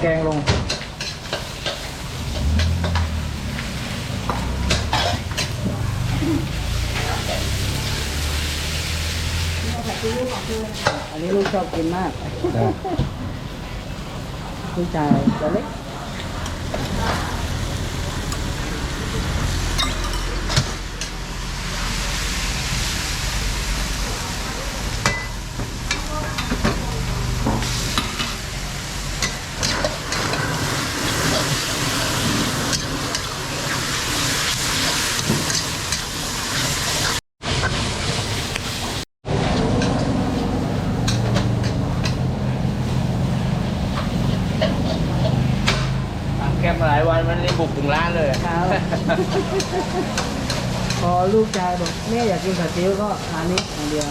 แกงลงอันนี้ลูกชอบกินมากลูกชายตัวเล็กแกมาหลายวันมันนี่บุกถึงร้านเลย ครับ พอลูกชายบอกแม่อยากกินผัดซีอิ๊วก็ร้านนี้อย่างเดียว